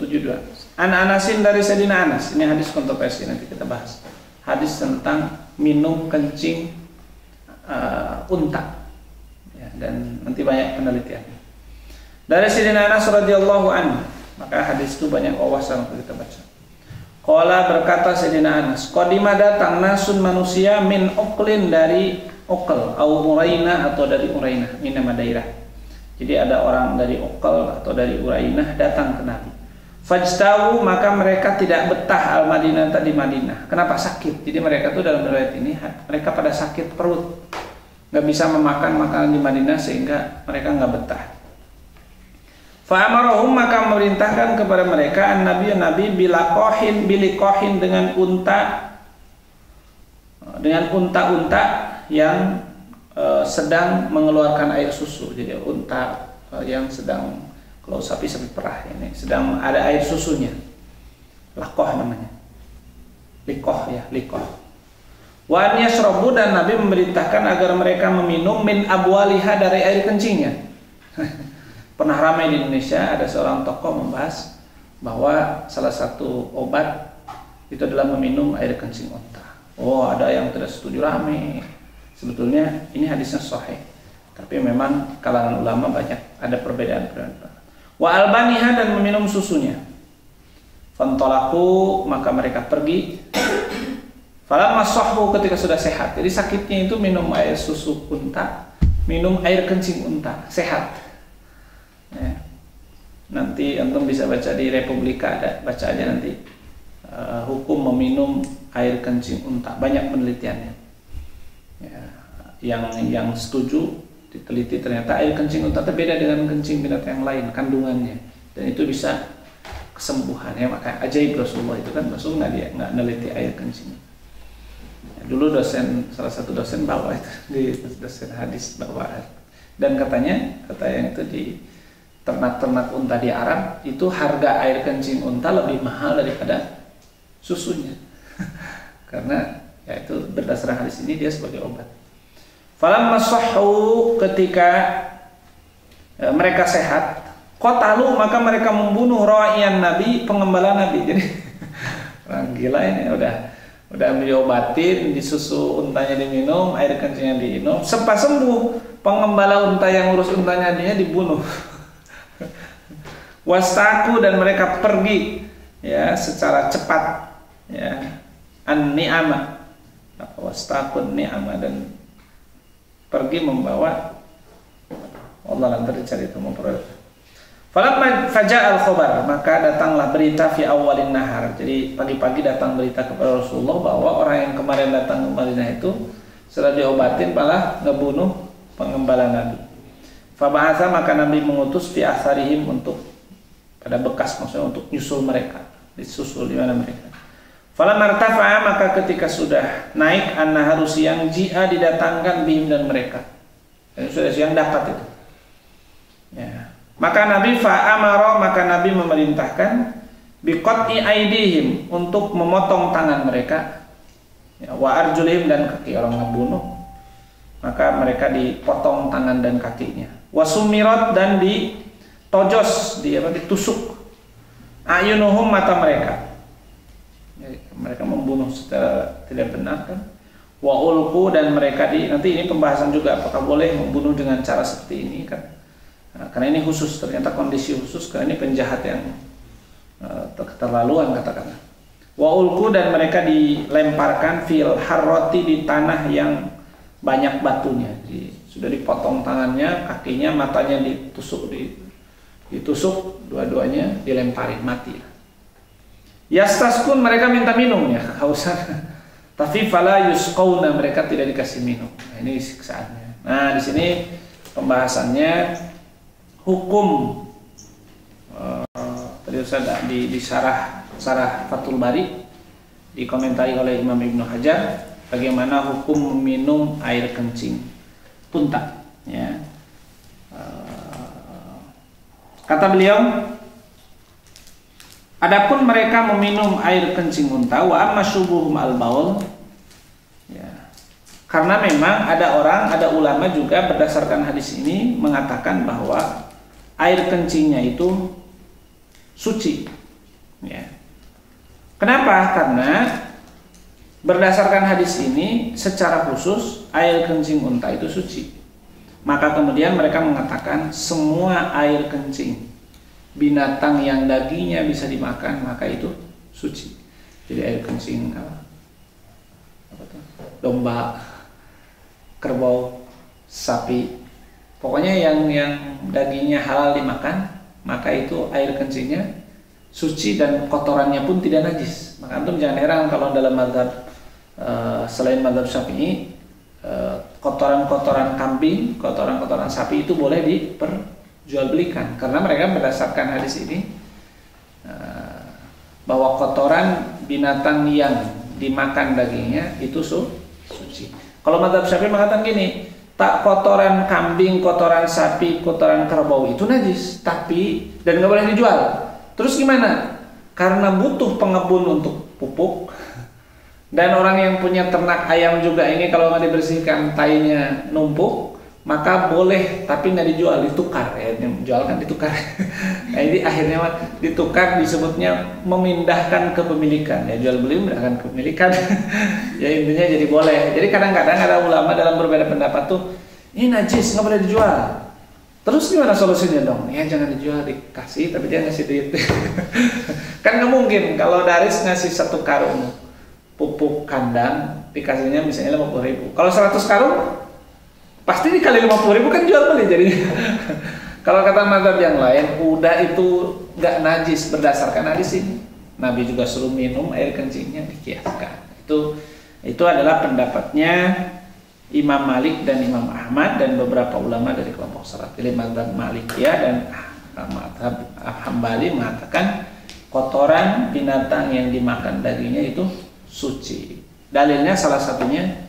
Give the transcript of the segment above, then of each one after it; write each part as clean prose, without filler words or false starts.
72. An Anasin dari Sayyidina Anas. Ini hadis kontroversi, nanti kita bahas. Hadis tentang minum kencing unta. Ya, dan nanti banyak penelitian. Dari Sayyidina Anas radhiyallahu anhu. Maka hadis itu banyak wawasan untuk kita baca. Qala berkata Sayyidina Anas, qadima datang nasun manusia min uqlin dari Uqal, au Urainah atau dari Urainah, ini nama daerah. Jadi ada orang dari Uqal atau dari Urainah datang ke Nabi. Fajtahu, maka mereka tidak betah al-Madinah di Madinah. Kenapa? Sakit. Jadi mereka tuh dalam riwayat ini mereka pada sakit perut, nggak bisa memakan makanan di Madinah sehingga mereka nggak betah. Fa'amarahum, maka memerintahkan kepada mereka Nabi bilikohin dengan unta yang sedang mengeluarkan air susu. Jadi unta yang sedang, kalau sapi perah ini sedang ada air susunya. Lakoh namanya. Likoh. Wa an yashrabu, dan Nabi memerintahkan agar mereka meminum min abwaliha, dari air kencingnya. Pernah ramai di Indonesia, ada seorang tokoh membahas bahwa salah satu obat itu adalah meminum air kencing unta. Oh, ada yang tidak setuju, ramai. Sebetulnya ini hadisnya sahih, tapi memang kalangan ulama banyak ada perbedaan. Wa albaniha, dan meminum susunya. Fantolaku, maka mereka pergi. Falamma sahhu, ketika sudah sehat. Jadi sakitnya itu minum air susu unta, minum air kencing unta, sehat. Ya. Nanti antum bisa baca di Republika, ada, baca aja nanti. Hukum meminum air kencing unta, banyak penelitiannya. Ya, yang setuju diteliti ternyata air kencing unta beda dengan kencing binatang yang lain kandungannya, dan itu bisa kesembuhan. Ya, makanya ajaib Rasulullah itu kan, Rasul nggak neliti air kencing. Ya, dulu salah satu dosen bawa itu, di dosen hadis bawa, dan katanya yang itu di ternak-ternak unta di Arab itu harga air kencing unta lebih mahal daripada susunya. Karena ya itu berdasarkan hadis ini dia sebagai obat. Falamma sahhu, ketika mereka sehat, qatalu, maka mereka membunuh ra'iyan Nabi, pengembala Nabi. Jadi orang gila ini, udah diobatin, disusu untanya diminum, air kencingnya diminum, sempat sembuh, pengembala unta yang urus untanya dia dibunuh. Wastaku, dan mereka pergi ya secara cepat, ya an-ni'ama, wastaku ni'ama, dan pergi membawa, Allah nanti dicari itu memperoleh. Falamma faja'al khabar, maka datanglah berita fi awalin nahar. Jadi pagi-pagi datang berita kepada Rasulullah bahwa orang yang kemarin datang ke Madinah itu setelah diobatin malah ngebunuh pengembala Nabi. Fabahasa, maka Nabi mengutus fi asarihim, untuk pada bekas, maksudnya untuk nyusul mereka, disusul di mana mereka. Falamma irtafa'a, maka ketika sudah naik, an-naharu, siang, ji'a, didatangkan bihim, dan mereka. Dan sudah siang dapat itu. Ya. Maka Nabi fa'amara, maka Nabi memerintahkan biqat'i aidihim, untuk memotong tangan mereka. Ya, wa arjulihim, dan kaki orang ngebunuh. Maka mereka dipotong tangan dan kakinya. Wasumirat, dan ditojos, ditusuk. Ayunuhum, mata mereka. Jadi, mereka membunuh secara tidak benar kan. Wa ulqu, dan mereka nanti ini pembahasan juga apakah boleh membunuh dengan cara seperti ini kan. Nah, karena ini khusus, ternyata kondisi khusus, karena ini penjahat yang keterlaluan katakanlah. Wa ulqu, dan mereka dilemparkan fil harroti, di tanah yang banyak batunya. Jadi sudah dipotong tangannya, kakinya, matanya ditusuk, dua-duanya dilemparin, mati. Yastaskun, mereka minta minum, ya kehausan. Tapi fala yusqauna, mereka tidak dikasih minum. Nah, ini siksaannya. Nah, di sini pembahasannya hukum tadi sudah di sarah Fathul Bari, dikomentari oleh Imam Ibnu Hajar, bagaimana hukum meminum air kencing unta, ya. Kata beliau, adapun mereka meminum air kencing unta, wa amma syubuhum al-baul, ya. Karena memang ada ulama juga berdasarkan hadis ini mengatakan bahwa air kencingnya itu suci, Ya. Kenapa? Karena berdasarkan hadis ini secara khusus air kencing unta itu suci. Maka kemudian mereka mengatakan semua air kencing binatang yang dagingnya bisa dimakan maka itu suci. Jadi air kencing apa tuh? Domba, kerbau, sapi, pokoknya yang dagingnya halal dimakan maka itu air kencingnya suci dan kotorannya pun tidak najis. Maka antum jangan heran kalau dalam mazhab selain mazhab Syafi'i, kotoran-kotoran kambing, kotoran-kotoran sapi itu boleh diperjualbelikan karena mereka berdasarkan hadis ini bahwa kotoran binatang yang dimakan dagingnya itu suci. Kalau mazhab Syafi'i mengatakan gini, tak kotoran kambing, kotoran sapi, kotoran kerbau itu najis, tapi dan nggak boleh dijual. Terus gimana? Karena butuh pengebun untuk pupuk dan orang yang punya ternak ayam juga ini kalau nggak dibersihkan tainya numpuk, maka boleh tapi nggak dijual, ditukar ya, jual kan ditukar. Nah ini akhirnya ditukar disebutnya memindahkan kepemilikan ya, jual beli memindahkan kepemilikan. Ya intinya jadi boleh. Jadi kadang-kadang ada ulama dalam berbeda pendapat tuh ini najis nggak boleh dijual. Terus gimana solusinya dong? Ya jangan dijual, dikasih tapi dia ngasih duit. Kan nggak mungkin kalau Daris ngasih 1 karung pupuk kandang dikasihnya misalnya 50.000. Kalau 100 karung pasti dikali 50.000 kan jual beli jadinya. Kalau kata mazhab yang lain udah itu nggak najis berdasarkan hadis ini. Nabi juga suruh minum air kencingnya dikiaskan. Itu adalah pendapatnya Imam Malik dan Imam Ahmad dan beberapa ulama dari kelompok Syarafi'i. Mazhab Malikiyah dan mazhab Hambali mengatakan kotoran binatang yang dimakan dagingnya itu suci. Dalilnya salah satunya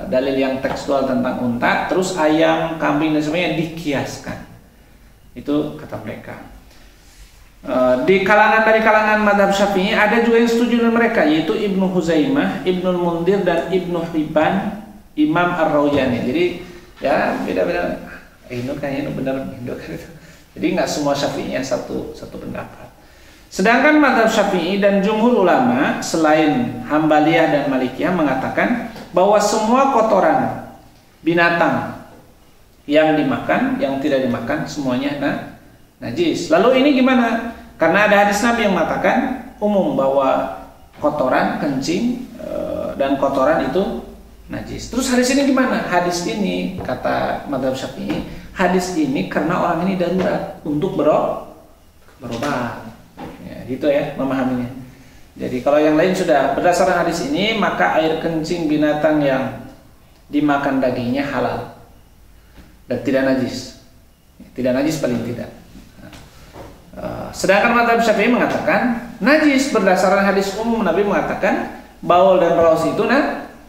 dalil yang tekstual tentang unta, terus ayam, kambing dan sebagainya dikiaskan. Itu kata mereka. Dari kalangan mazhab Syafi'i ada juga yang setuju dengan mereka, yaitu Ibnu Huzaimah, Ibnu Mundir dan Ibnu Hibban, Imam Ar-Rauyani. Jadi ya beda-beda. Ini kayaknya benar Indo kan itu. Jadi nggak semua Syafi'inya satu pendapat. Sedangkan mazhab Syafi'i dan jumhur ulama selain Hambaliyah dan Malikiyah mengatakan bahwa semua kotoran binatang yang dimakan, yang tidak dimakan semuanya najis. Lalu ini gimana? Karena ada hadis Nabi yang mengatakan umum bahwa kotoran, kencing dan kotoran itu najis. Terus hadis ini gimana? Hadis ini kata mazhab Syafi'i, hadis ini karena orang ini darurat untuk berobat. Ya, gitu ya memahaminya. Jadi kalau yang lain sudah berdasarkan hadis ini maka air kencing binatang yang dimakan dagingnya halal dan tidak najis. Tidak najis paling tidak. Sedangkan mazhab Syafi'i mengatakan najis berdasarkan hadis umum. Nabi mengatakan baul dan raus itu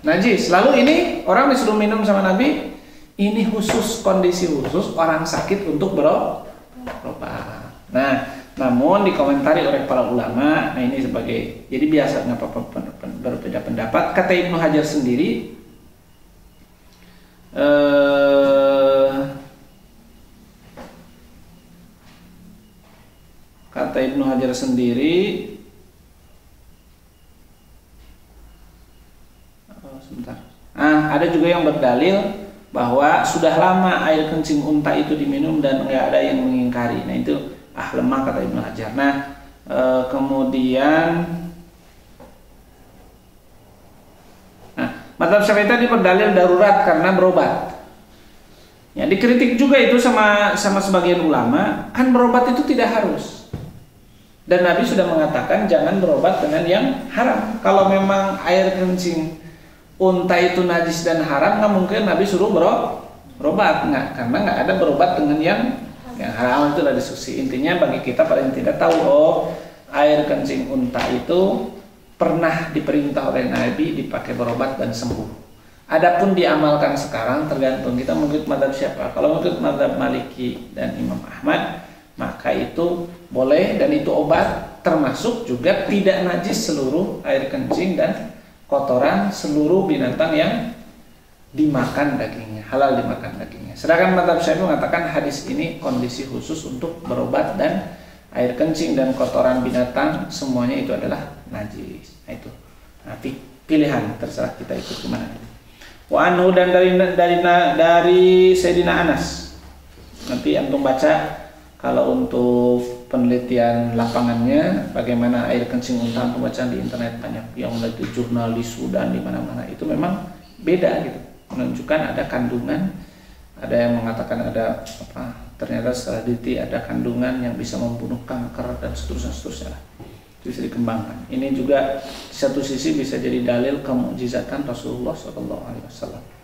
najis. Lalu ini orang disuruh minum sama Nabi, ini khusus, kondisi khusus orang sakit untuk berobat. Nah, namun dikomentari oleh para ulama, nah ini sebagai, jadi biasa nggak apa-apa berbeda pendapat. Kata Ibnu Hajar sendiri, ada juga yang berdalil bahwa sudah lama air kencing unta itu diminum dan nggak ada yang mengingkari. Nah itu lemah kata Ibnu Hajar. Nah kemudian mazhab Syafi'i tadi berdalil darurat karena berobat. Ya, dikritik juga itu sama sebagian ulama, kan berobat itu tidak harus. Dan Nabi sudah mengatakan jangan berobat dengan yang haram. Kalau memang air kencing unta itu najis dan haram, nggak mungkin Nabi suruh berobat, nggak, karena nggak ada berobat dengan yang haram. Itu adalah diskusi. Intinya bagi kita paling tidak tahu, air kencing unta itu pernah diperintah oleh Nabi dipakai berobat dan sembuh. Adapun diamalkan sekarang tergantung kita mengikut mazhab siapa. Kalau mengikut mazhab Maliki dan Imam Ahmad, maka itu boleh dan itu obat, termasuk juga tidak najis seluruh air kencing dan kotoran seluruh binatang yang dimakan dagingnya, halal dimakan dagingnya. Sedangkan mazhab Syafi'i mengatakan hadis ini kondisi khusus untuk berobat dan air kencing dan kotoran binatang semuanya itu adalah najis. Nah, itu. Nah, pilihan terserah kita ikut kemana. Wa anhu, dan dari Sayyidina Anas. Nanti antum baca kalau untuk penelitian lapangannya bagaimana air kencing unta, antum baca di internet banyak yang itu jurnal di Sudan di mana-mana. Itu memang beda gitu. Menunjukkan ada kandungan, ada yang mengatakan ada ternyata setelah diteliti ada kandungan yang bisa membunuh kanker dan seterusnya bisa dikembangkan. Ini juga di satu sisi bisa jadi dalil kemukjizatan Rasulullah SAW.